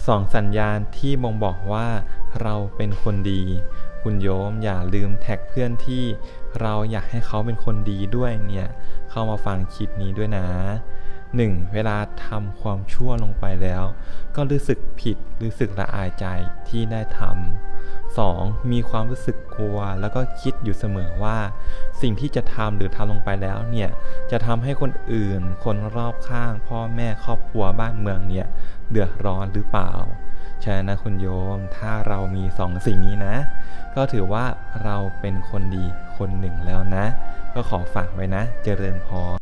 2สัญญาณที่บ่งบอกว่าเราเป็นคนดีคุณโยมอย่าลืมแท็กเพื่อนที่เราอยากให้เขาเป็นคนดีด้วยเนี่ยเข้ามาฟังคลิปนี้ด้วยนะ 1. เวลาทำความชั่วลงไปแล้วก็รู้สึกผิดรู้สึกละอายใจที่ได้ทำ 2. มีความรู้สึกกลัวแล้วก็คิดอยู่เสมอว่าสิ่งที่จะทำหรือทำลงไปแล้วเนี่ยจะทำให้คนอื่นคนรอบข้างพ่อแม่ครอบครัวบ้านเมืองเนี่ยเดือดร้อนหรือเปล่าใช่นะคุณโยมถ้าเรามี2สิ่งนี้นะก็ถือว่าเราเป็นคนดีคนหนึ่งแล้วนะก็ขอฝากไว้นะเจริญพร